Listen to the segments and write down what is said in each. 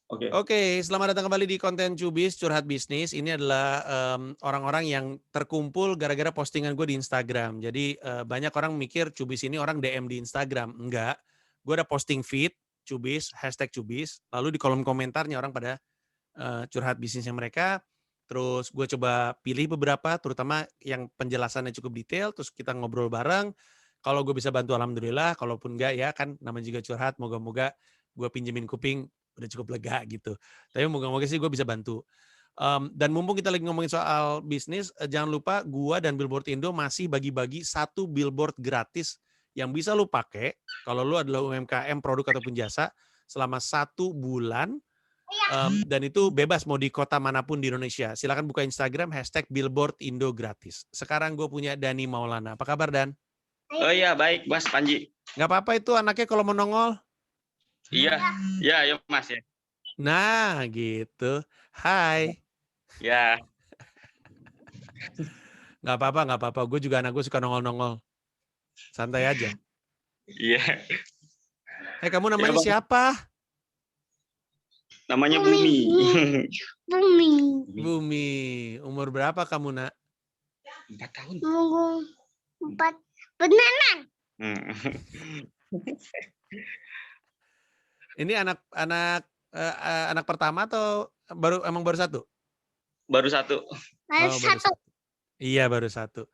Oke. Oke, selamat datang kembali di konten Cubis Curhat Bisnis. Ini adalah orang-orang yang terkumpul gara-gara postingan gue di Instagram. Jadi banyak orang mikir Cubis ini orang DM di Instagram. Enggak, gue ada posting feed Cubis, hashtag Cubis. Lalu di kolom komentarnya orang pada curhat bisnisnya mereka. Terus gue coba pilih beberapa, terutama yang penjelasannya cukup detail. Terus kita ngobrol bareng. Kalau gue bisa bantu alhamdulillah, kalaupun enggak ya kan namanya juga curhat. Moga-moga gue pinjemin kuping udah cukup lega gitu. Tapi moga-moga sih gue bisa bantu. Dan mumpung kita lagi ngomongin soal bisnis, jangan lupa gue dan Billboard Indo masih bagi-bagi 1 billboard gratis yang bisa lu pakai kalau lu adalah UMKM produk ataupun jasa selama 1 bulan. Dan itu bebas mau di kota manapun di Indonesia. Silakan buka Instagram hashtag Billboard Indo gratis. Sekarang gue punya Dani Maulana. Apa kabar Dan? Oh iya, baik Mas Panji. Nggak apa-apa itu anaknya kalau mau nongol. Iya, ya Mas ya. Nah gitu. Hai. Ya, Nggak apa-apa, nggak apa-apa. Gue juga anak gue suka nongol-nongol. Santai aja. iya. Kamu Ya, namanya Bang. siapa? Namanya Bumi. Bumi. Bumi. Umur berapa kamu, Nak? 4 tahun. Umur 4. Beneran. Ini anak pertama atau baru 1? Baru 1. Baru 1. Iya, baru 1.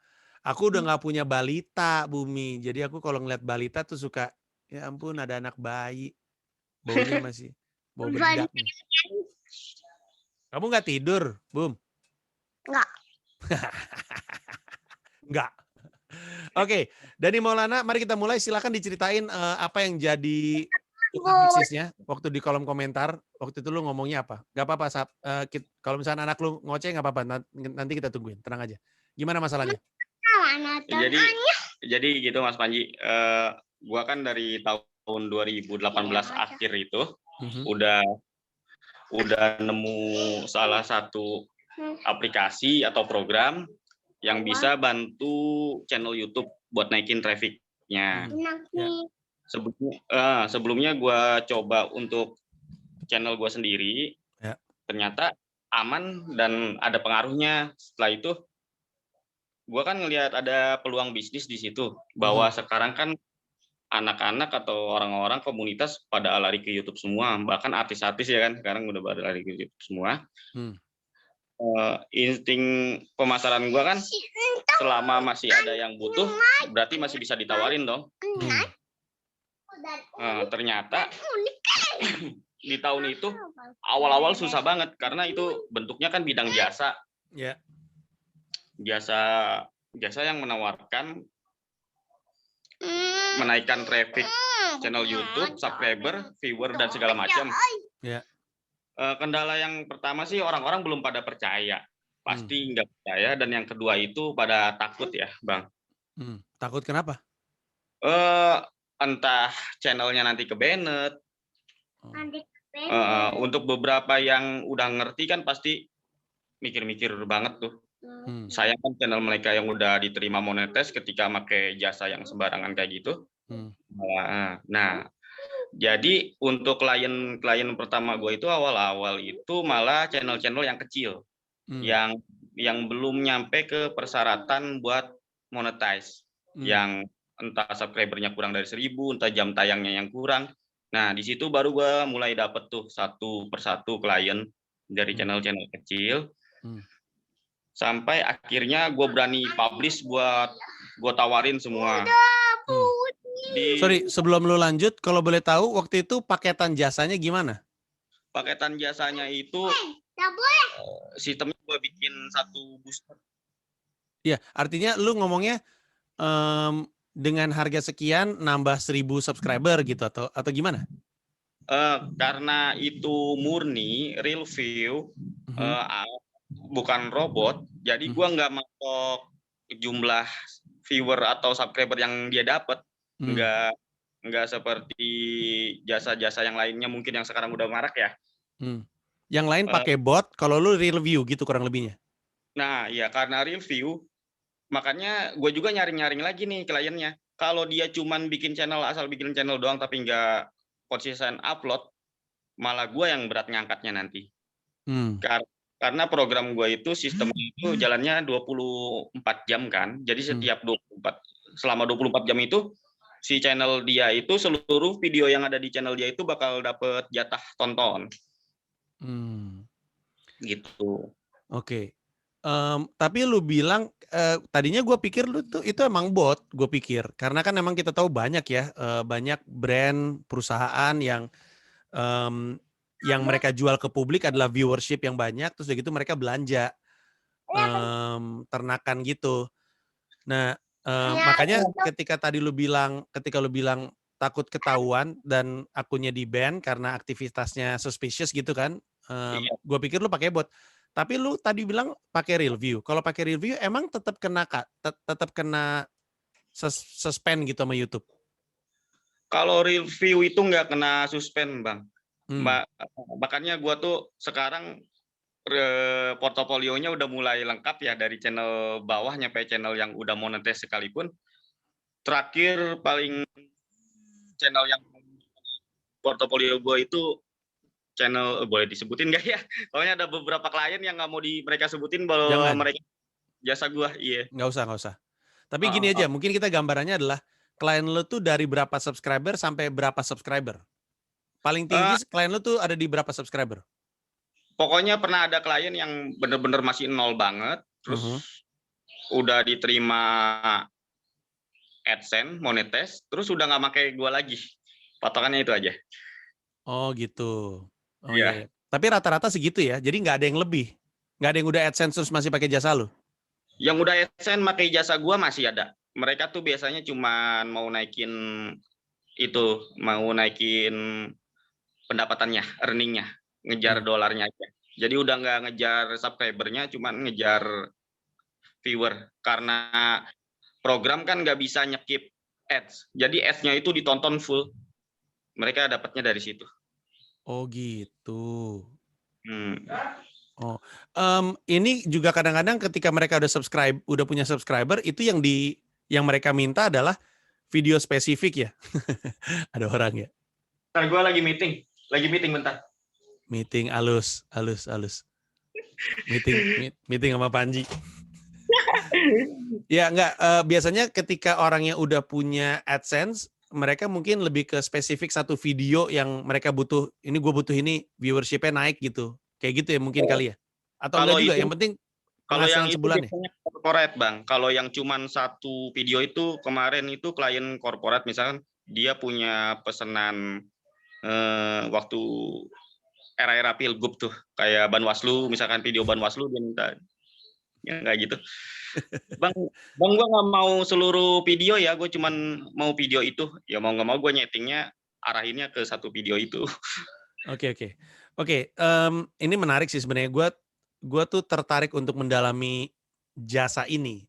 Aku udah nggak punya balita, Bumi. Jadi aku kalau ngeliat balita tuh suka, ya ampun ada anak bayi. Baunya masih bau bedak. Kamu nggak tidur, Bum? Nggak. Nggak. Oke, Dani Maulana, mari kita mulai. Silakan diceritain apa yang jadi bisnisnya waktu di kolom komentar. Waktu itu lu ngomongnya apa? Gak apa-apa, kalau misalnya anak lu ngoceh gak apa-apa. Nanti kita tungguin, tenang aja. Gimana masalahnya? Jadi gitu Mas Panji. Gua kan dari tahun 2018 akhir itu udah nemu salah satu aplikasi atau program yang bisa bantu channel YouTube buat naikin traffic-nya. Sebelumnya gue coba untuk channel gue sendiri, ternyata aman dan ada pengaruhnya. Setelah itu, gue kan ngelihat ada peluang bisnis di situ, bahwa sekarang kan anak-anak atau orang-orang komunitas pada lari ke YouTube semua, bahkan artis-artis ya kan sekarang udah pada lari ke YouTube semua. Insting pemasaran gue kan selama masih ada yang butuh, berarti masih bisa ditawarin dong. Ternyata di tahun itu awal-awal susah banget karena itu bentuknya kan bidang jasa. Jasa yang menawarkan menaikkan traffic channel YouTube, subscriber, viewer dan segala macam. Kendala yang pertama sih orang-orang belum pada percaya, pasti nggak percaya, dan yang kedua itu pada takut ya, Bang. Takut kenapa? Entah channelnya nanti ke-banned. Untuk beberapa yang udah ngerti kan pasti mikir-mikir banget tuh. Sayang kan channel mereka yang udah diterima monetis ketika pakai jasa yang sembarangan kayak gitu. Nah, jadi untuk klien pertama gue itu awal-awal itu malah channel-channel yang kecil, yang belum nyampe ke persyaratan buat monetize, yang entah subscribernya kurang dari 1000, entah jam tayangnya yang kurang. Nah, di situ baru gue mulai dapet tuh satu persatu klien dari channel-channel kecil. Sampai akhirnya gue berani publish buat gue tawarin semua. Sorry, sebelum lu lanjut, kalau boleh tahu waktu itu paketan jasanya gimana? Paketan jasanya itu sistemnya gue bikin satu booster. Iya, artinya lu ngomongnya dengan harga sekian nambah 1000 subscriber gitu atau gimana? Karena itu murni real view, bukan robot, jadi gue nggak matok jumlah viewer atau subscriber yang dia dapat, nggak seperti jasa-jasa yang lainnya mungkin yang sekarang udah marak ya. Yang lain pakai bot, kalau lu real view gitu kurang lebihnya. Nah, ya karena real view, makanya gue juga nyaring-nyaring lagi nih kliennya. Kalau dia cuman bikin channel asal bikin channel doang tapi nggak konsisten upload, malah gue yang berat ngangkatnya nanti. Hmm. Karena program gue itu sistemnya itu jalannya 24 jam kan. Jadi setiap selama 24 jam itu si channel dia itu seluruh video yang ada di channel dia itu bakal dapet jatah tonton. Gitu. Oke. Tapi lu bilang tadinya gue pikir lu tuh itu emang bot, gue pikir. Karena kan emang kita tahu banyak ya, banyak brand, perusahaan yang mereka jual ke publik adalah viewership yang banyak, terus udah gitu mereka belanja ternakan gitu. Nah, makanya ketika lu bilang takut ketahuan dan akunnya di-ban karena aktivitasnya suspicious gitu kan, gue pikir lu pakai bot. Tapi lu tadi bilang pakai real view. Kalau pakai real view emang tetap kena suspend gitu sama YouTube. Kalau real view itu nggak kena suspend, Bang. Makanya gue tuh sekarang portofolionya udah mulai lengkap ya, dari channel bawah nyampe channel yang udah monetis sekalipun. Terakhir paling channel yang portofolio gue itu channel, boleh disebutin nggak ya? Soalnya ada beberapa klien yang nggak mau mereka sebutin bahwa mereka jasa gue. Iya. Nggak usah. Tapi gini aja, mungkin kita gambarannya adalah klien lu tuh dari berapa subscriber sampai berapa subscriber? Paling tinggi klien lu tuh ada di berapa subscriber? Pokoknya pernah ada klien yang bener-bener masih nol banget, terus udah diterima AdSense, monetis, terus udah nggak pakai gue lagi. Patokannya itu aja. Oh gitu. Oh iya. Tapi rata-rata segitu ya, jadi nggak ada yang lebih? Nggak ada yang udah AdSense terus masih pakai jasa lu? Yang udah AdSense pakai jasa gue masih ada. Mereka tuh biasanya cuma mau naikin pendapatannya, earningnya, ngejar dolarnya aja. Jadi udah nggak ngejar subscribernya, cuma ngejar viewer. Karena program kan nggak bisa nyekip ads. Jadi ads-nya itu ditonton full. Mereka dapatnya dari situ. Oh gitu. Ini juga kadang-kadang ketika mereka udah punya subscriber, itu yang mereka minta adalah video spesifik ya. Ada orang ya. Ntar gue lagi meeting bentar. Meeting halus. Meeting sama Panji. Ya enggak, biasanya ketika orang yang udah punya AdSense, mereka mungkin lebih ke spesifik satu video yang mereka butuh, gue butuh ini viewership-nya naik gitu. Kayak gitu ya mungkin kali ya. Atau enggak juga, yang penting kalau yang itu sebulan biasanya corporate, Bang. Kalau yang cuman satu video itu, kemarin itu klien corporate misalkan dia punya pesanan waktu era-era pilgub tuh, kayak Banwaslu, misalkan video Banwaslu dia minta, ya nggak gitu. Bang, gue nggak mau seluruh video ya, gue cuman mau video itu. Ya mau nggak mau gue nyetingnya arahinnya ke satu video itu. Oke. Ini menarik sih sebenarnya. Gue tuh tertarik untuk mendalami jasa ini.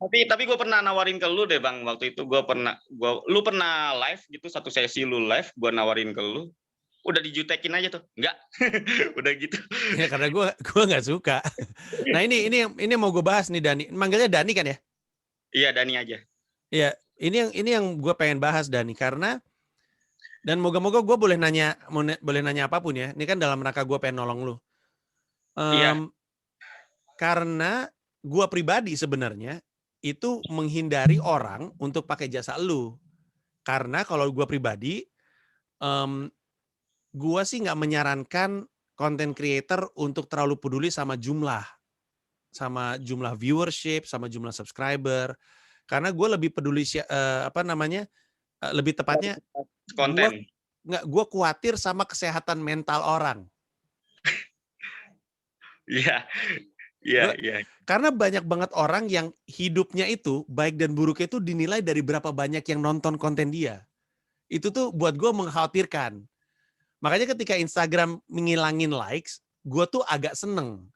Tapi gue pernah nawarin ke lu deh, Bang. Waktu itu lu pernah live gitu, satu sesi lu live, gue nawarin ke lu. Udah dijutekin aja tuh, enggak? Udah gitu. Ya karena gue nggak suka. Nah ini mau gue bahas nih, Dani. Manggilnya Dani kan ya? Iya, Dani aja. Iya, ini yang gue pengen bahas, Dani, karena dan moga-moga gue boleh nanya apapun ya. Ini kan dalam rangka gue pengen nolong lu. Iya. Karena gue pribadi sebenarnya itu menghindari orang untuk pakai jasa lu. Karena kalau gue pribadi, gue sih nggak menyarankan content creator untuk terlalu peduli sama jumlah viewership, sama jumlah subscriber. Karena gue lebih peduli lebih tepatnya konten. Gue khawatir sama kesehatan mental orang. Iya. Karena banyak banget orang yang hidupnya itu baik dan buruknya itu dinilai dari berapa banyak yang nonton konten dia. Itu tuh buat gue mengkhawatirkan. Makanya ketika Instagram menghilangin likes, gue tuh agak seneng.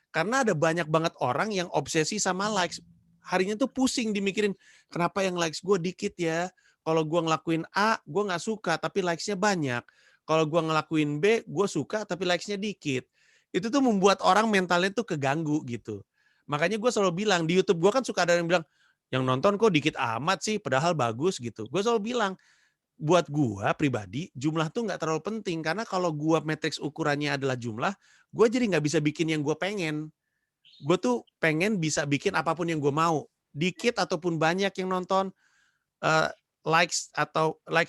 Karena ada banyak banget orang yang obsesi sama likes. Harinya tuh pusing dimikirin, kenapa yang likes gue dikit ya? Kalau gue ngelakuin A, gue gak suka, tapi likes-nya banyak. Kalau gue ngelakuin B, gue suka, tapi likes-nya dikit. Itu tuh membuat orang mentalnya tuh keganggu gitu. Makanya gue selalu bilang, di YouTube gue kan suka ada yang bilang, yang nonton kok dikit amat sih, padahal bagus gitu. Gue selalu bilang, buat gua pribadi jumlah tuh nggak terlalu penting karena kalau gua matriks ukurannya adalah jumlah, gua jadi nggak bisa bikin yang gua pengen. Gue tuh pengen bisa bikin apapun yang gue mau, dikit ataupun banyak yang nonton, eh, likes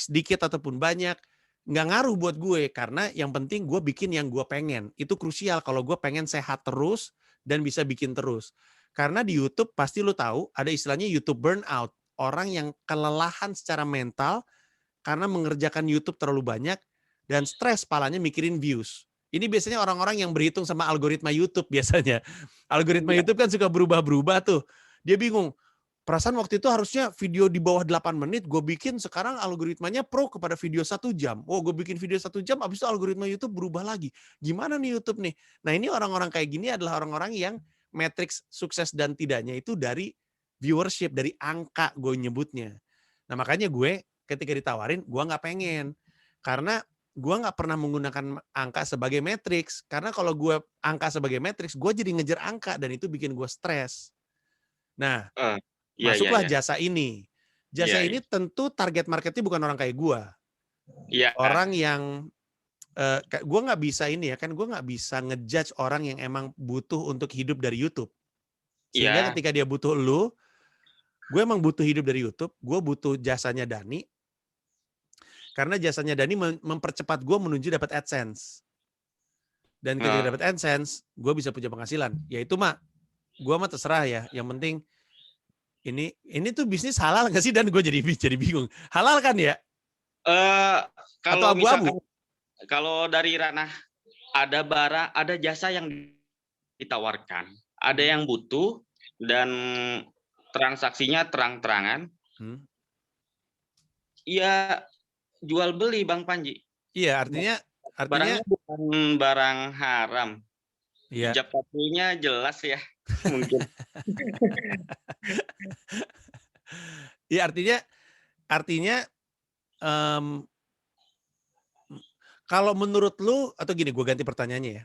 dikit ataupun banyak, nggak ngaruh buat gue karena yang penting gue bikin yang gue pengen. Itu krusial kalau gue pengen sehat terus dan bisa bikin terus. Karena di YouTube pasti lu tahu ada istilahnya YouTube burnout, orang yang kelelahan secara mental karena mengerjakan YouTube terlalu banyak dan stres palanya mikirin views. Ini biasanya orang-orang yang berhitung sama algoritma YouTube biasanya. Algoritma YouTube kan suka berubah-berubah tuh. Dia bingung. Perasaan waktu itu harusnya video di bawah 8 menit, gue bikin sekarang algoritmanya pro kepada video 1 jam. Oh, gue bikin video 1 jam, abis itu algoritma YouTube berubah lagi. Gimana nih YouTube nih? Nah, ini orang-orang kayak gini adalah orang-orang yang matriks sukses dan tidaknya itu dari viewership, dari angka gue nyebutnya. Nah, makanya gue ketika ditawarin, gue nggak pengen. Karena gue nggak pernah menggunakan angka sebagai matriks. Karena kalau gue angka sebagai matriks, gue jadi ngejar angka dan itu bikin gue stres. Nah, masuklah jasa ini. Jasa ini tentu target marketnya bukan orang kayak gue. Orang yang, gue nggak bisa ini ya, kan gue nggak bisa ngejudge orang yang emang butuh untuk hidup dari YouTube. Sehingga ketika dia butuh lu, gue emang butuh hidup dari YouTube, gue butuh jasanya Dani, karena jasanya Dani mempercepat gue menuju dapat AdSense. Dan ketika dapat AdSense, gue bisa punya penghasilan. Ya itu mah, gue mah terserah ya. Yang penting ini tuh bisnis halal nggak sih? Dan gue jadi bingung. Halal kan ya? Kalau misalkan kalau dari ranah ada barang, ada jasa yang ditawarkan, ada yang butuh dan transaksinya terang-terangan. Ya jual beli Bang Panji. Iya, artinya barangnya bukan barang haram. Iya. Hijab kabulnya jelas ya mungkin. Iya, artinya kalau menurut lu, atau gini, gue ganti pertanyaannya ya.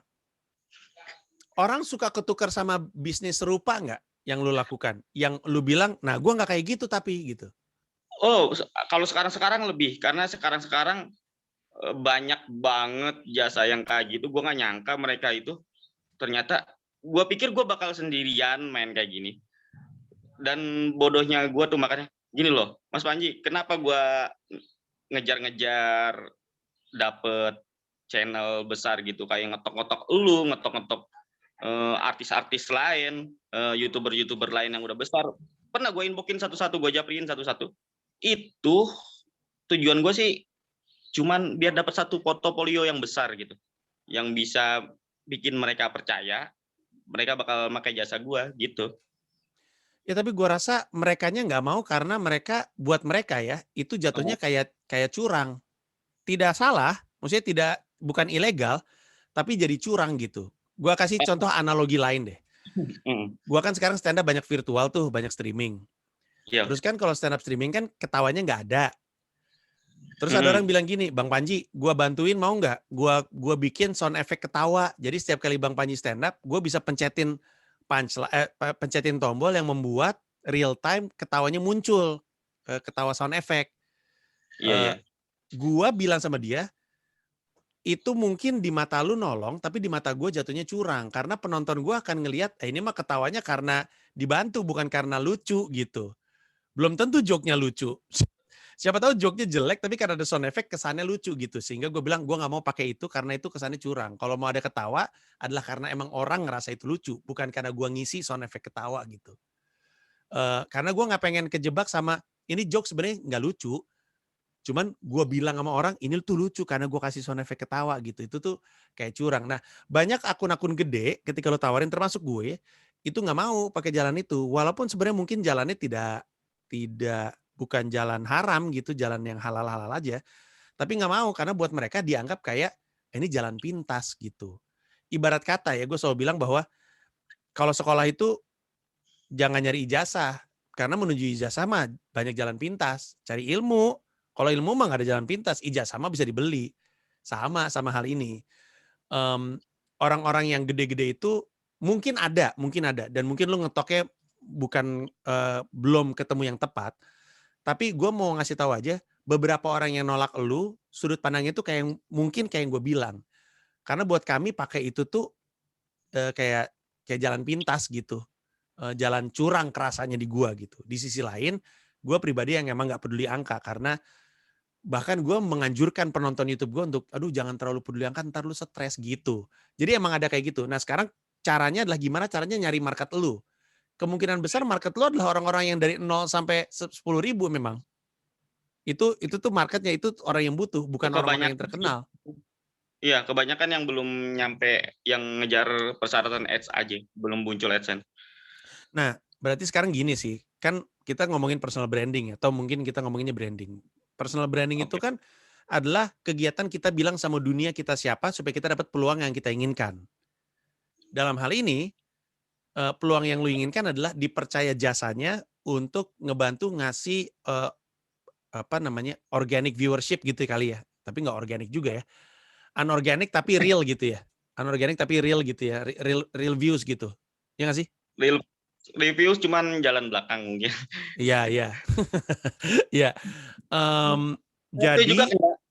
Orang suka ketukar sama bisnis serupa nggak yang lu lakukan? Yang lu bilang, nah gue nggak kayak gitu tapi gitu. Oh, kalau sekarang lebih. Karena sekarang banyak banget jasa yang kayak gitu. Gue nggak nyangka mereka itu. Ternyata gue pikir gue bakal sendirian main kayak gini. Dan bodohnya gue tuh makanya, gini loh, Mas Panji, kenapa gue ngejar-ngejar dapet channel besar gitu, kayak ngetok-ngetok artis-artis lain, YouTuber lain yang udah besar. Pernah gue inboxin satu-satu, gue japriin satu-satu. Itu tujuan gue sih cuman biar dapat satu portofolio yang besar gitu, yang bisa bikin mereka percaya mereka bakal pakai jasa gue gitu. Ya tapi gue rasa merekanya nggak mau karena buat mereka ya itu jatuhnya kayak curang. Tidak salah, maksudnya bukan ilegal, tapi jadi curang gitu. Gue kasih contoh analogi lain deh. Gue kan sekarang stand up banyak virtual tuh, banyak streaming. Terus kan kalau stand up streaming kan ketawanya nggak ada. Terus ada orang bilang gini, Bang Panji, gue bantuin mau nggak? Gue bikin sound effect ketawa. Jadi setiap kali Bang Panji stand up, gue bisa pencetin tombol yang membuat real time ketawanya muncul, ketawa sound effect. Gue bilang sama dia, itu mungkin di mata lu nolong, tapi di mata gue jatuhnya curang. Karena penonton gue akan ngelihat, ini mah ketawanya karena dibantu, bukan karena lucu gitu. Belum tentu joke-nya lucu. Siapa tahu joke-nya jelek, tapi karena ada sound effect kesannya lucu gitu. Sehingga gue bilang, gue gak mau pakai itu karena itu kesannya curang. Kalau mau ada ketawa, adalah karena emang orang ngerasa itu lucu. Bukan karena gue ngisi sound effect ketawa gitu. Karena gue gak pengen kejebak sama, ini joke sebenarnya gak lucu. Cuman gue bilang sama orang, ini tuh lucu karena gue kasih sound effect ketawa gitu. Itu tuh kayak curang. Nah, banyak akun-akun gede ketika lo tawarin, termasuk gue, itu gak mau pakai jalan itu. Walaupun sebenarnya mungkin jalannya tidak bukan jalan haram gitu, jalan yang halal-halal aja. Tapi nggak mau karena buat mereka dianggap kayak ini jalan pintas gitu. Ibarat kata ya, gue selalu bilang bahwa kalau sekolah itu jangan nyari ijazah. Karena menuju ijazah mah banyak jalan pintas. Cari ilmu. Kalau ilmu mah nggak ada jalan pintas. Ijazah mah bisa dibeli. Sama hal ini. Orang-orang yang gede-gede itu mungkin ada. Dan mungkin lu ngetoknya bukan belum ketemu yang tepat. Tapi gue mau ngasih tahu aja beberapa orang yang nolak lu, sudut pandangnya tuh kayak mungkin kayak yang gue bilang. Karena buat kami pakai itu tuh kayak jalan pintas gitu. Jalan curang kerasanya di gua gitu. Di sisi lain, gue pribadi yang emang nggak peduli angka karena bahkan gue menganjurkan penonton YouTube gue untuk, aduh jangan terlalu peduli angka, ntar lu stres gitu. Jadi emang ada kayak gitu. Nah sekarang caranya adalah gimana caranya nyari market lu. Kemungkinan besar market lu adalah orang-orang yang dari 0 sampai 10.000 memang. Itu tuh marketnya, itu orang yang butuh, bukan orang-orang yang terkenal. Iya, kebanyakan yang belum nyampe, yang ngejar persyaratan ads aja, belum muncul AdSense. Nah, berarti sekarang gini sih, kan kita ngomongin personal branding ya, atau mungkin kita ngomonginnya branding. Personal branding itu kan adalah kegiatan kita bilang sama dunia kita siapa supaya kita dapat peluang yang kita inginkan. Dalam hal ini, peluang yang lu inginkan adalah dipercaya jasanya untuk ngebantu ngasih organic viewership gitu kali ya. Tapi nggak organik juga ya. Unorganic tapi real gitu ya. Unorganic tapi real gitu ya. Real views gitu. Ya nggak sih? Real reviews cuman jalan belakang mungkin. Iya, iya. Iya. Itu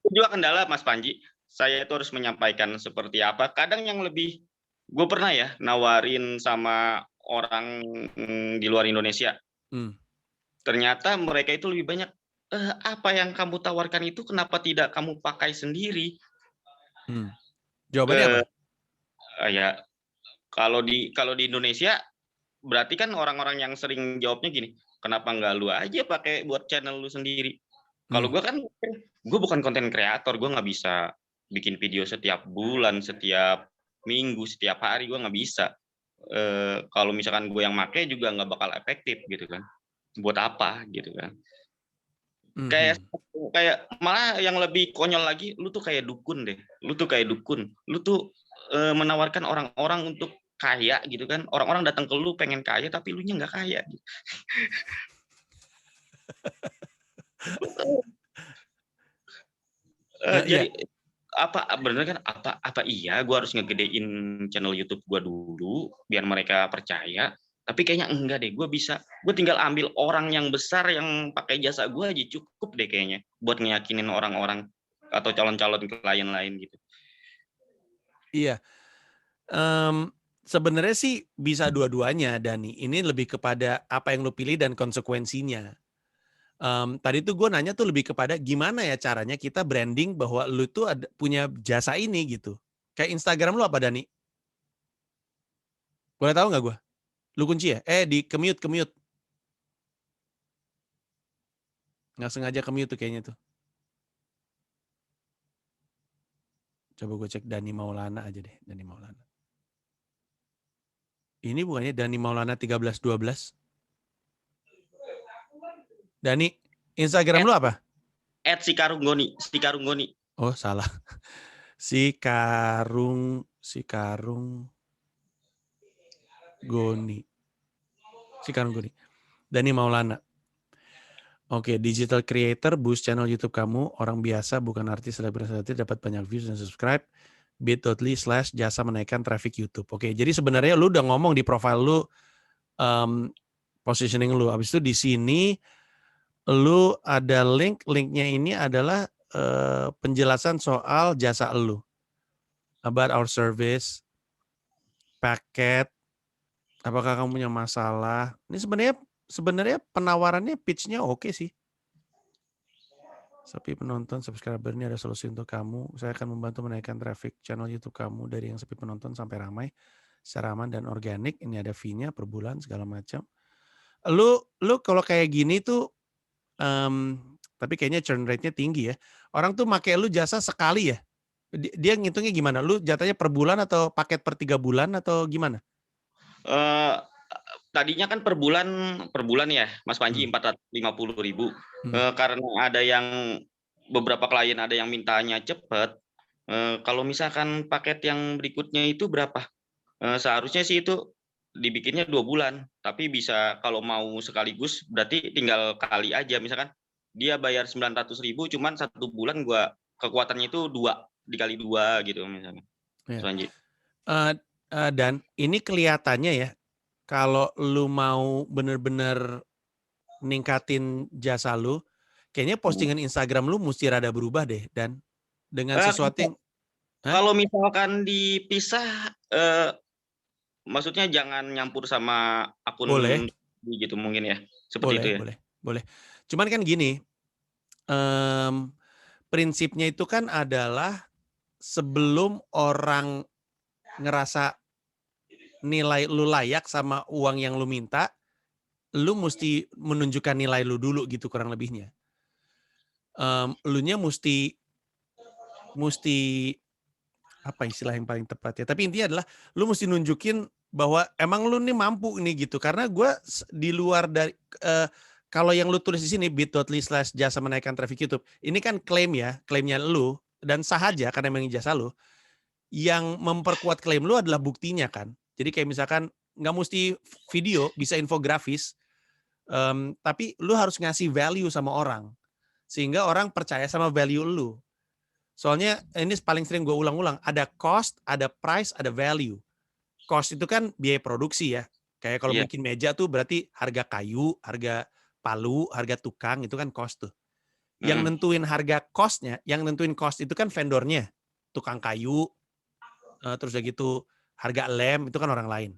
juga kendala Mas Panji. Saya itu harus menyampaikan seperti apa. Kadang yang lebih, gue pernah ya nawarin sama orang di luar Indonesia. Ternyata mereka itu lebih banyak, apa yang kamu tawarkan itu kenapa tidak kamu pakai sendiri? Jawabannya apa? Ya, kalau di Indonesia berarti kan orang-orang yang sering jawabnya gini, kenapa nggak lu aja pakai buat channel lu sendiri? Kalau gue kan, gue bukan konten kreator, gue nggak bisa bikin video setiap bulan, setiap minggu, setiap hari, gue nggak bisa. Kalau misalkan gue yang make juga nggak bakal efektif gitu kan. Buat apa gitu kan. Kayak malah yang lebih konyol lagi, lu tuh kayak dukun deh. Lu tuh menawarkan orang-orang untuk kaya gitu kan. Orang-orang datang ke lu pengen kaya tapi lu nya nggak kaya gitu. Jadi bener kan, apa iya gue harus ngegedein channel YouTube gue dulu biar mereka percaya, tapi kayaknya enggak deh, gue tinggal ambil orang yang besar yang pakai jasa gue aja cukup deh kayaknya buat ngeyakinin orang-orang atau calon-calon klien lain gitu. Iya. Sebenarnya sih bisa dua-duanya, Dani. Ini lebih kepada apa yang lu pilih dan konsekuensinya. Tadi tuh gue nanya tuh lebih kepada gimana ya caranya kita branding bahwa lu tuh punya jasa ini gitu. Kayak Instagram lu apa, Dani? Boleh tahu nggak gue? Lu kunci ya? Di kemute. Nggak sengaja kemute tuh kayaknya tuh. Coba gue cek Dani Maulana aja deh. Dani Maulana. Ini bukannya Dani Maulana 1312? Dani, Instagram lu apa? @sikarunggoni. Oh, salah. Si Karung Goni. Dani Maulana. Oke, digital creator, boost channel YouTube kamu, orang biasa bukan artis, selebritas dapat banyak views dan subscribe. bit.ly/jasa menaikkan traffic YouTube. Oke, jadi sebenarnya lu udah ngomong di profile lu positioning lu. Habis itu di sini lu ada linknya ini adalah penjelasan soal jasa lu. About our service, paket, apakah kamu punya masalah. Ini sebenarnya penawarannya pitch-nya oke sih. Sepi penonton, subscriber ini ada solusi untuk kamu. Saya akan membantu menaikkan traffic channel YouTube kamu dari yang sepi penonton sampai ramai, secara aman dan organik. Ini ada fee-nya per bulan segala macam. Lu kalau kayak gini tuh, tapi kayaknya churn rate-nya tinggi ya. Orang tuh make lu jasa sekali ya. Dia ngitungnya gimana? Lu jatanya per bulan atau paket per 3 bulan atau gimana? Tadinya kan per bulan ya, Mas Panji, 450.000. Karena ada yang beberapa klien ada yang mintanya cepat. Kalau misalkan paket yang berikutnya itu berapa? Seharusnya sih itu dibikinnya 2 bulan, tapi bisa kalau mau sekaligus berarti tinggal kali aja. Misalkan dia bayar 900.000, cuman 1 bulan gua kekuatannya itu 2 dikali 2 gitu misalnya. Dan ini kelihatannya ya, kalau lu mau bener-bener ningkatin jasa lu, kayaknya postingan Instagram lu mesti rada berubah deh, dan dengan sesuatu yang kalau misalkan dipisah, maksudnya jangan nyampur sama akun boleh gitu mungkin ya, seperti itu ya? boleh. Cuman kan gini, prinsipnya itu kan adalah sebelum orang ngerasa nilai lu layak sama uang yang lu minta, lu mesti menunjukkan nilai lu dulu gitu kurang lebihnya. Elunya mesti apa istilah yang paling tepat ya? Tapi intinya adalah lu mesti nunjukin bahwa emang lu nih mampu nih gitu. Karena gue di luar dari kalau yang lu tulis di sini bit.ly/jasa menaikkan traffic YouTube, ini kan klaimnya lu dan sah aja karena emang ijazah lu. Yang memperkuat klaim lu adalah buktinya kan. Jadi kayak misalkan nggak mesti video, bisa infografis, tapi lu harus ngasih value sama orang sehingga orang percaya sama value lu. Soalnya ini paling sering gue ulang-ulang, ada cost, ada price, ada value. Cost itu kan biaya produksi ya. Kayak kalau bikin meja tuh berarti harga kayu, harga palu, harga tukang, itu kan cost tuh. Yang nentuin harga cost-nya, yang nentuin cost itu kan vendornya. Tukang kayu, terus udah gitu harga lem, itu kan orang lain.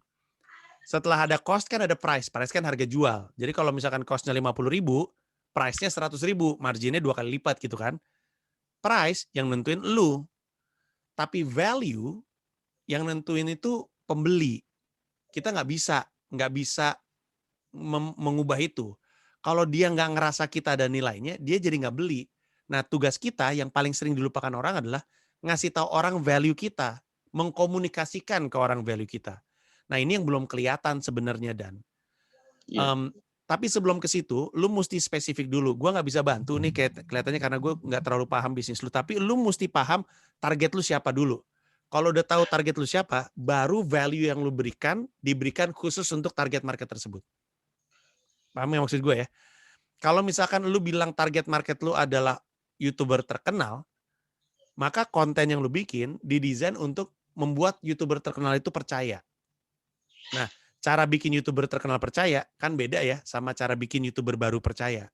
Setelah ada cost kan ada price. Price kan harga jual. Jadi kalau misalkan cost-nya 50.000, price-nya 100.000, marginnya 2 kali lipat gitu kan. Price yang nentuin lu, tapi value yang nentuin itu pembeli. Kita nggak bisa mengubah itu. Kalau dia nggak ngerasa kita ada nilainya, dia jadi nggak beli. Nah, tugas kita yang paling sering dilupakan orang adalah ngasih tahu orang value kita, mengkomunikasikan ke orang value kita. Nah, ini yang belum kelihatan sebenarnya, Dan. Tapi sebelum ke situ, lu mesti spesifik dulu. Gue nggak bisa bantu nih kelihatannya karena gue nggak terlalu paham bisnis lu. Tapi lu mesti paham target lu siapa dulu. Kalau udah tahu target lu siapa, baru value yang lu diberikan khusus untuk target market tersebut. Paham yang maksud gue ya? Kalau misalkan lu bilang target market lu adalah YouTuber terkenal, maka konten yang lu bikin didesain untuk membuat YouTuber terkenal itu percaya. Nah, cara bikin YouTuber terkenal percaya kan beda ya sama cara bikin YouTuber baru percaya.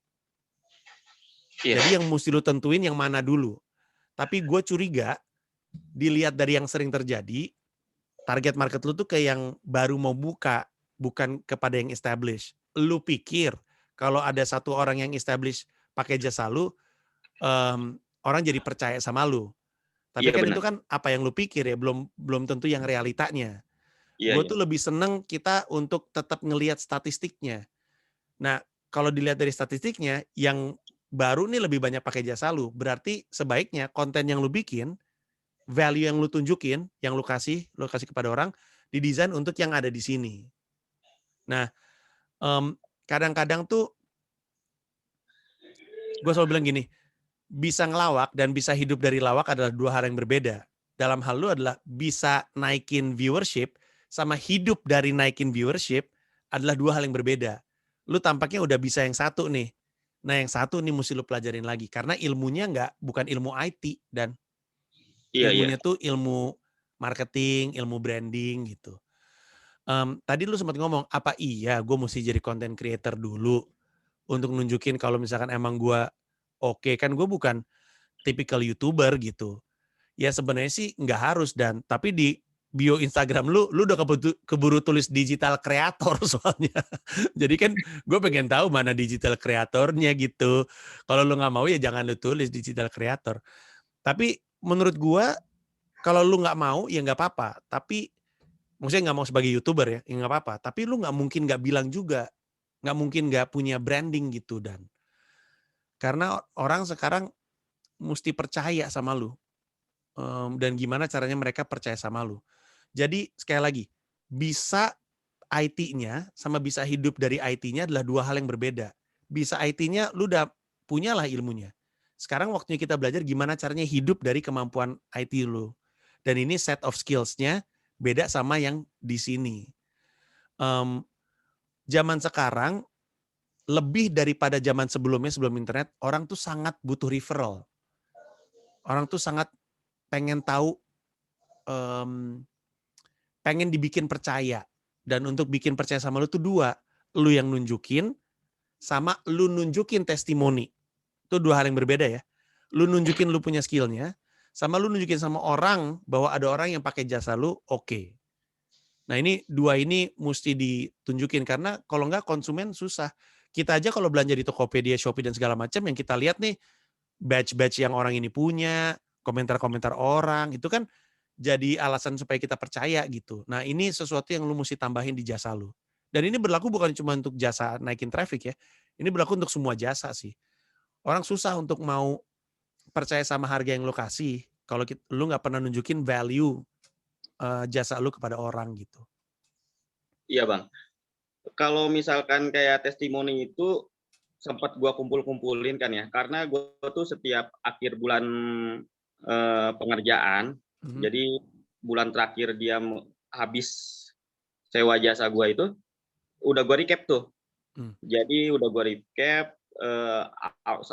Jadi yang mesti lu tentuin yang mana dulu. Tapi gue curiga, dilihat dari yang sering terjadi, target market lu tuh ke yang baru mau buka, bukan kepada yang established. Lu pikir kalau ada satu orang yang established pakai jasa lu, orang jadi percaya sama lu. Tapi kan benar. Itu kan apa yang lu pikir ya, belum tentu yang realitanya. Gue tuh lebih seneng kita untuk tetap ngelihat statistiknya. Nah, kalau dilihat dari statistiknya, yang baru nih lebih banyak pakai jasa lu. Berarti sebaiknya konten yang lu bikin, value yang lu tunjukin, yang lu kasih kepada orang, didesain untuk yang ada di sini. Nah, kadang-kadang tuh, gue selalu bilang gini, bisa ngelawak dan bisa hidup dari lawak adalah dua hal yang berbeda. Dalam hal lu adalah bisa naikin viewership, sama hidup dari naikin viewership adalah dua hal yang berbeda. Lu tampaknya udah bisa yang satu nih. Nah yang satu nih mesti lu pelajarin lagi. Karena ilmunya bukan ilmu IT. Dan ilmunya tuh ilmu marketing, ilmu branding gitu. Tadi lu sempat ngomong, apa iya gue mesti jadi content creator dulu untuk nunjukin kalau misalkan emang gue oke. Kan gue bukan tipikal YouTuber gitu. Ya sebenarnya sih nggak harus, Dan. Tapi di bio Instagram lu udah keburu tulis digital creator soalnya. Jadi kan gue pengen tahu mana digital creatornya gitu. Kalau lu nggak mau ya jangan lu tulis digital creator. Tapi menurut gue kalau lu nggak mau ya nggak apa-apa. Tapi maksudnya nggak mau sebagai YouTuber ya nggak apa-apa. Tapi lu nggak mungkin nggak bilang juga, nggak mungkin nggak punya branding gitu, Dan. Karena orang sekarang mesti percaya sama lu. Dan gimana caranya mereka percaya sama lu. Jadi sekali lagi, bisa IT-nya sama bisa hidup dari IT-nya adalah dua hal yang berbeda. Bisa IT-nya lu udah punyalah ilmunya. Sekarang waktunya kita belajar gimana caranya hidup dari kemampuan IT lu. Dan ini set of skills-nya beda sama yang di sini. Zaman sekarang lebih daripada zaman sebelumnya, sebelum internet, orang tuh sangat butuh referral. Orang tuh sangat pengen tahu, pengen dibikin percaya. Dan untuk bikin percaya sama lu tuh dua. Lu yang nunjukin, sama lu nunjukin testimoni Itu 2 hal yang berbeda ya. Lu nunjukin lu punya skill-nya, sama lu nunjukin sama orang bahwa ada orang yang pakai jasa lu, oke. Nah ini 2 ini mesti ditunjukin karena kalau enggak konsumen susah. Kita aja kalau belanja di Tokopedia, Shopee dan segala macam yang kita lihat nih badge-badge yang orang ini punya, komentar-komentar orang, itu kan jadi alasan supaya kita percaya gitu. Nah ini sesuatu yang lu mesti tambahin di jasa lu. Dan ini berlaku bukan cuma untuk jasa naikin traffic ya, ini berlaku untuk semua jasa sih. Orang susah untuk mau percaya sama harga yang lu kasih, kalau lu nggak pernah nunjukin value jasa lu kepada orang gitu. Iya Bang. Kalau misalkan kayak testimoni itu sempat gua kumpulin kan ya, karena gua tuh setiap akhir bulan pengerjaan, jadi bulan terakhir dia habis sewa jasa gua itu, udah gua recap tuh. Jadi udah gua recap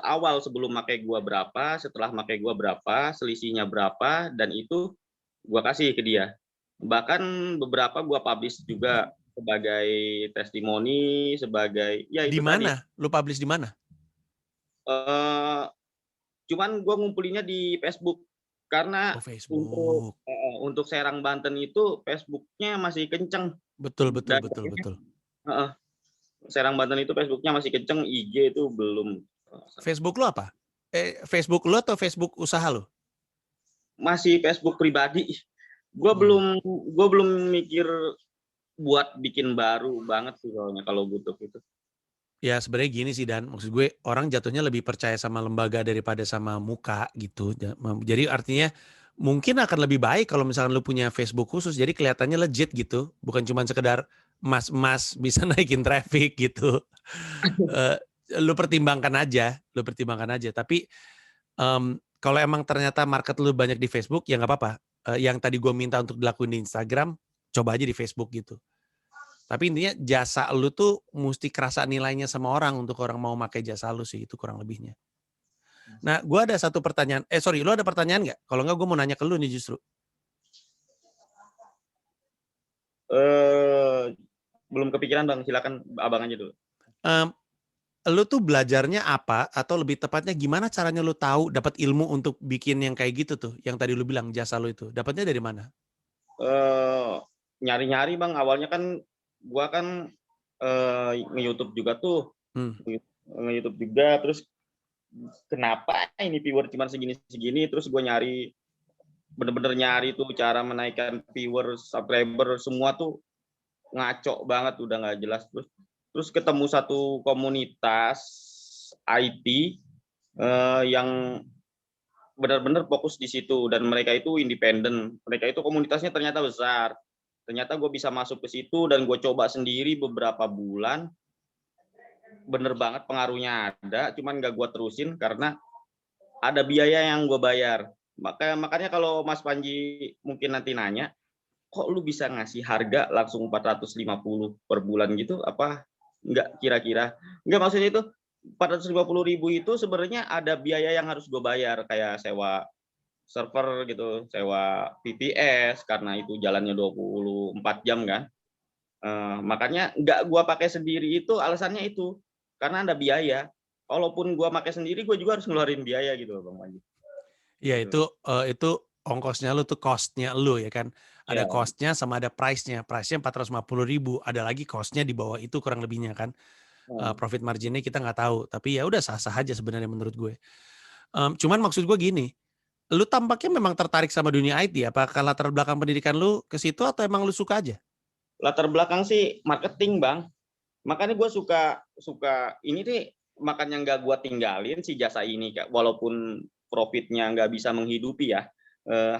awal sebelum pakai gua berapa, setelah pakai gua berapa, selisihnya berapa, dan itu gua kasih ke dia. Bahkan beberapa gua publish juga sebagai testimoni, sebagai ya Di itu tadi. mana? Lu publish di mana? Cuman gue ngumpulinnya di Facebook karena Facebook. untuk Serang Banten itu Facebook-nya masih kenceng. Betul. Serang Banten itu Facebook-nya masih kenceng, IG itu belum. Facebook lu apa? Facebook lu atau Facebook usaha lu? Masih Facebook pribadi. Gue belum mikir buat bikin baru banget sih soalnya kalau butuh itu. Ya sebenarnya gini sih Dan, maksud gue orang jatuhnya lebih percaya sama lembaga daripada sama muka gitu. Jadi artinya mungkin akan lebih baik kalau misalkan lu punya Facebook khusus, jadi kelihatannya legit gitu, bukan cuma sekedar mas bisa naikin traffic gitu. Lu pertimbangkan aja. Tapi kalau emang ternyata market lu banyak di Facebook, ya nggak apa-apa. Yang tadi gue minta untuk dilakuin di Instagram, coba aja di Facebook gitu. Tapi intinya jasa lu tuh mesti kerasa nilainya sama orang untuk orang mau pakai jasa lu sih, itu kurang lebihnya. Nah, gue ada satu pertanyaan. Lu ada pertanyaan nggak? Kalau nggak, gue mau nanya ke lu nih justru. Belum kepikiran Bang, silakan abang aja dulu. Lu tuh belajarnya apa? Atau lebih tepatnya gimana caranya lu tahu dapat ilmu untuk bikin yang kayak gitu tuh? Yang tadi lu bilang jasa lu itu. Dapatnya dari mana? Nyari-nyari Bang, awalnya kan gua kan nge-YouTube juga tuh. Nge-YouTube juga, terus kenapa ini viewer cuma segini, terus gue nyari, bener-bener nyari tuh cara menaikkan viewer, subscriber, semua tuh ngaco banget, udah nggak jelas. Terus ketemu satu komunitas IT yang benar-benar fokus di situ, dan mereka itu independen, mereka itu komunitasnya ternyata besar. Ternyata gue bisa masuk ke situ dan gue coba sendiri beberapa bulan, bener banget pengaruhnya ada, cuman gak gue terusin karena ada biaya yang gue bayar. Makanya kalau Mas Panji mungkin nanti nanya, kok lu bisa ngasih harga langsung 450 per bulan gitu, apa enggak kira-kira? Enggak, maksudnya itu 450.000 itu sebenarnya ada biaya yang harus gue bayar, kayak sewa server gitu, sewa VPS karena itu jalannya 24 jam kan. Makanya nggak gue pakai sendiri, itu alasannya itu karena ada biaya. Walaupun gue pakai sendiri, gue juga harus ngeluarin biaya gitu Bang Panji. Ya itu ongkosnya lu tuh, cost-nya lu ya kan. Ada cost-nya sama ada price-nya. Price-nya 450.000, ada lagi cost-nya di bawah itu kurang lebihnya kan. Profit margin-nya kita nggak tahu, tapi ya udah sah-sah aja sebenarnya menurut gue. Cuman maksud gue gini, lu tampaknya memang tertarik sama dunia IT, apakah latar belakang pendidikan lu ke situ atau emang lu suka aja? Latar belakang sih marketing Bang, makanya gue suka ini nih, makanya nggak gue tinggalin si jasa ini, walaupun profitnya nggak bisa menghidupi ya,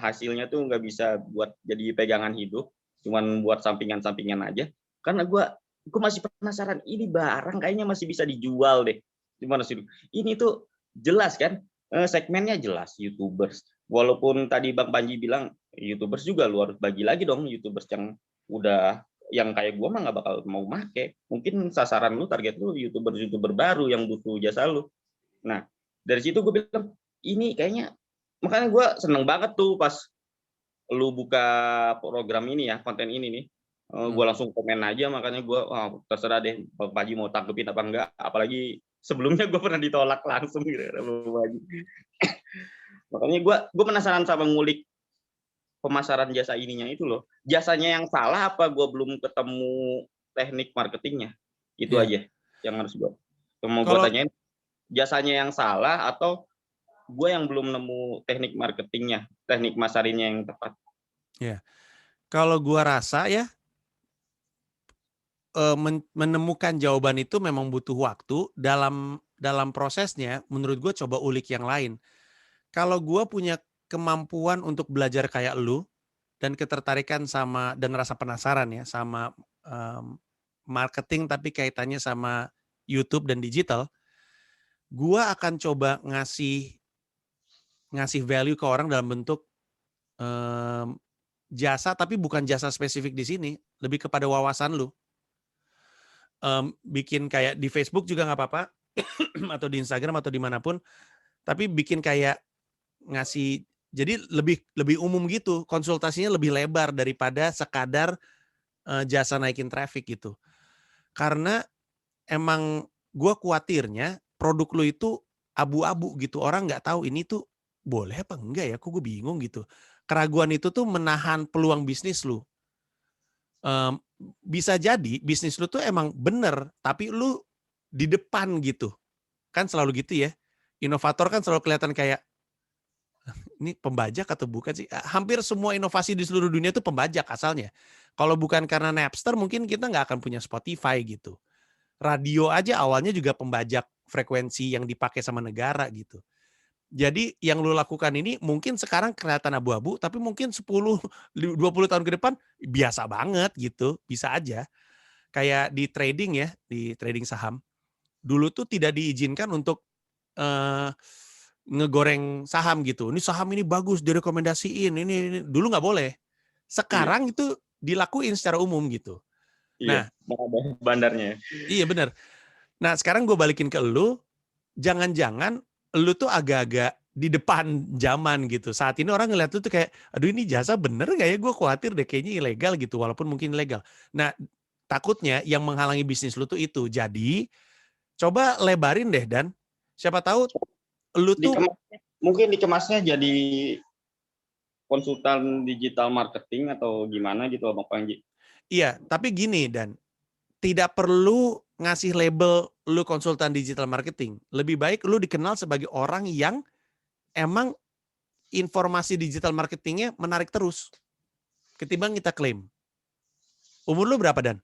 hasilnya tuh nggak bisa buat jadi pegangan hidup, cuman buat sampingan-sampingan aja, karena gue masih penasaran, ini barang kayaknya masih bisa dijual deh. Gimana sih? Ini tuh jelas kan, segmennya jelas, YouTubers. Walaupun tadi Bang Panji bilang YouTubers juga lu harus bagi lagi dong, YouTubers yang udah, yang kayak gue mah nggak bakal mau make. Mungkin sasaran lu, target lu YouTuber baru yang butuh jasa lu. Nah dari situ gue bilang ini kayaknya, makanya gue seneng banget tuh pas lu buka program ini ya, konten ini nih. Gue langsung komen aja, makanya gue terserah deh Bang Panji mau tanggepin apa enggak, apalagi Sebelumnya gue pernah ditolak langsung gitu. Makanya gue penasaran sama ngulik pemasaran jasa ininya itu loh. Jasanya yang salah apa gue belum ketemu teknik marketingnya? Itu aja yang harus gue mau gue tanyain. Jasanya yang salah atau gue yang belum nemu teknik marketingnya, teknik masarinnya yang tepat. Ya, kalau gue rasa ya menemukan jawaban itu memang butuh waktu. Dalam prosesnya, menurut gue coba ulik yang lain. Kalau gue punya kemampuan untuk belajar kayak lu dan ketertarikan sama dan rasa penasaran ya sama marketing tapi kaitannya sama YouTube dan digital, gue akan coba ngasih value ke orang dalam bentuk jasa, tapi bukan jasa spesifik di sini, lebih kepada wawasan lu. Bikin kayak di Facebook juga nggak apa-apa, atau di Instagram atau dimanapun, tapi bikin kayak ngasih, jadi lebih umum gitu, konsultasinya lebih lebar daripada sekadar jasa naikin traffic gitu. Karena emang gue khawatirnya produk lu itu abu-abu gitu, orang nggak tahu ini tuh boleh apa enggak ya, kok gue bingung gitu. Keraguan itu tuh menahan peluang bisnis lu. Bisa jadi bisnis lu tuh emang bener, tapi lu di depan gitu. Kan selalu gitu ya. Inovator kan selalu kelihatan kayak, ini pembajak atau bukan sih? Hampir semua inovasi di seluruh dunia itu pembajak asalnya. Kalau bukan karena Napster, mungkin kita nggak akan punya Spotify gitu. Radio aja awalnya juga pembajak frekuensi yang dipakai sama negara gitu. Jadi yang lu lakukan ini mungkin sekarang kelihatan abu-abu, tapi mungkin 10-20 tahun ke depan biasa banget gitu, bisa aja. Kayak di trading ya, di trading saham. Dulu tuh tidak diizinkan untuk ngegoreng saham gitu. Ini saham ini bagus, direkomendasiin, ini. Dulu nggak boleh. Sekarang itu dilakuin secara umum gitu. Iya, nah, bandarnya. Iya benar. Nah sekarang gue balikin ke lu, jangan-jangan lu tuh agak-agak di depan zaman gitu. Saat ini orang ngeliat lu tuh kayak, aduh ini jasa bener gak ya? Gue khawatir deh kayaknya ilegal gitu, walaupun mungkin ilegal. Nah takutnya yang menghalangi bisnis lu tuh itu. Jadi coba lebarin deh, Dan. Siapa tahu lu tuh mungkin dikemasnya jadi konsultan digital marketing atau gimana gitu Bang Panji. Iya, tapi gini, Dan. Tidak perlu ngasih label lu konsultan digital marketing. Lebih baik lu dikenal sebagai orang yang emang informasi digital marketingnya menarik terus. Ketimbang kita klaim. Umur lu berapa, Dan?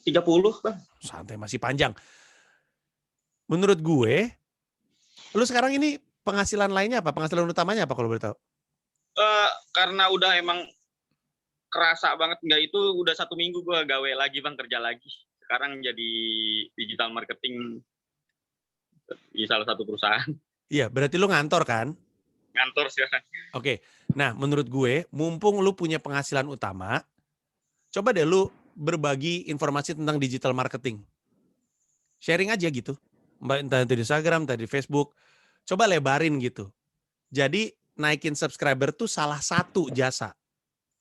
30, Bang. Santai, masih panjang. Menurut gue, lu sekarang ini penghasilan lainnya apa? Penghasilan utamanya apa kalau boleh tahu? Karena udah emang kerasa banget nggak itu, udah 1 minggu gue gawe lagi Bang, kerja lagi. Sekarang jadi digital marketing di salah satu perusahaan. Iya, berarti lu ngantor kan? Ngantor sekarang. Oke, nah menurut gue, mumpung lu punya penghasilan utama, coba deh lu berbagi informasi tentang digital marketing. Sharing aja gitu. Entah itu di Instagram, entah di Facebook. Coba lebarin gitu. Jadi naikin subscriber tuh salah satu jasa.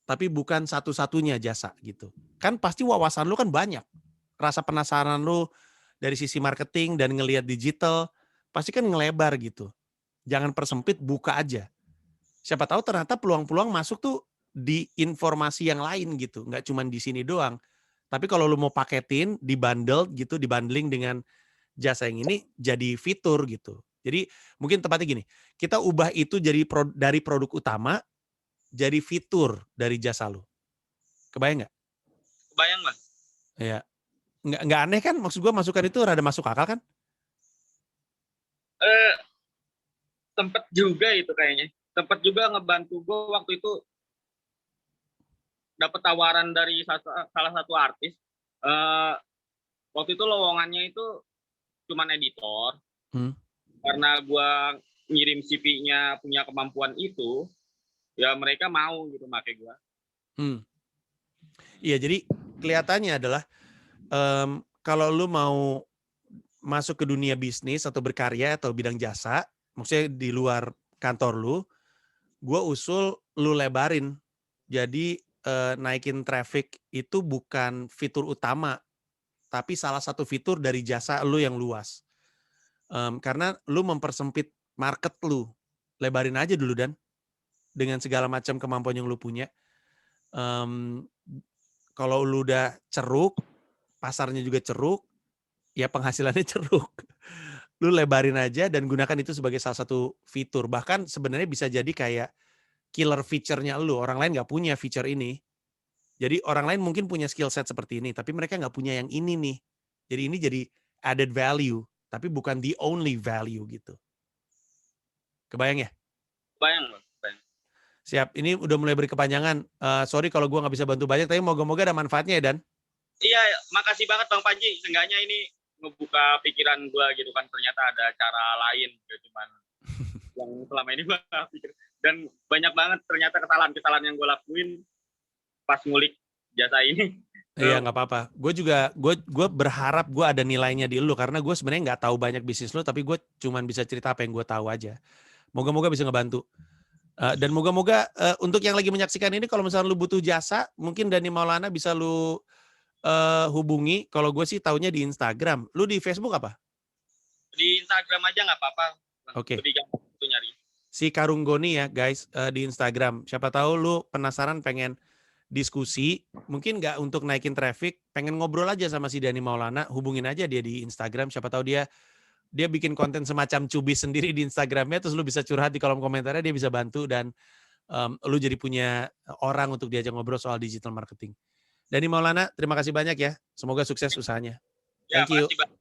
Tapi bukan satu-satunya jasa gitu. Kan pasti wawasan lu kan banyak. Rasa penasaran lu dari sisi marketing dan ngelihat digital, pasti kan ngelebar gitu. Jangan persempit, buka aja. Siapa tahu ternyata peluang-peluang masuk tuh di informasi yang lain gitu. Nggak cuma di sini doang. Tapi kalau lu mau paketin, dibundle gitu, dibundling dengan jasa yang ini jadi fitur gitu. Jadi mungkin tepatnya gini, kita ubah itu jadi dari produk utama jadi fitur dari jasa lu. Kebayang nggak? Kebayang, Bang. Ya, nggak aneh kan? Maksud gue masukan itu rada masuk akal kan? Tempat juga itu kayaknya. Tempat juga ngebantu gue waktu itu dapat tawaran dari salah satu artis. Waktu itu lowongannya itu cuman editor. Karena gue ngirim CV-nya punya kemampuan itu, ya mereka mau gitu pakai gue. Iya, jadi kelihatannya adalah kalau lu mau masuk ke dunia bisnis atau berkarya atau bidang jasa, maksudnya di luar kantor lu, gue usul lu lebarin. Jadi naikin traffic itu bukan fitur utama, tapi salah satu fitur dari jasa lu yang luas. Karena lu mempersempit market lu. Lebarin aja dulu Dan. Dengan segala macam kemampuan yang lu punya. Kalau lu udah ceruk, pasarnya juga ceruk, ya penghasilannya ceruk. Lu lebarin aja dan gunakan itu sebagai salah satu fitur. Bahkan sebenarnya bisa jadi kayak killer feature-nya lu. Orang lain nggak punya feature ini. Jadi orang lain mungkin punya skill set seperti ini, tapi mereka nggak punya yang ini nih. Jadi ini jadi added value, tapi bukan the only value gitu. Kebayang ya? Bayang. Siap, ini udah mulai berkepanjangan. Sorry kalau gue nggak bisa bantu banyak, tapi moga-moga ada manfaatnya ya Dan. Iya, makasih banget Bang Panji. Seenggaknya ini ngebuka pikiran gue gitu kan. Ternyata ada cara lain, gak cuman yang selama ini gue pikir. Dan banyak banget ternyata kesalahan-kesalahan yang gue lakuin pas ngulik jasa ini. Iya nggak apa-apa. Gue berharap gue ada nilainya di lu karena gue sebenarnya nggak tahu banyak bisnis lu, tapi gue cuman bisa cerita apa yang gue tahu aja. Moga-moga bisa ngebantu. Dan moga-moga untuk yang lagi menyaksikan ini, kalau misalnya lu butuh jasa, mungkin Dani Maulana bisa lu hubungi. Kalau gue sih taunya di Instagram. Lu di Facebook apa? Di Instagram aja nggak apa-apa. Oke. Lebih gampang itu nyari. Si Karunggoni ya guys, di Instagram. Siapa tahu lu penasaran pengen diskusi, mungkin nggak untuk naikin traffic, pengen ngobrol aja sama si Dani Maulana, hubungin aja dia di Instagram. Siapa tahu dia bikin konten semacam cubis sendiri di Instagramnya, terus lu bisa curhat di kolom komentarnya, dia bisa bantu dan lu jadi punya orang untuk diajak ngobrol soal digital marketing. Dani Maulana, terima kasih banyak ya. Semoga sukses usahanya. Ya, Thank you. makasih, Bang.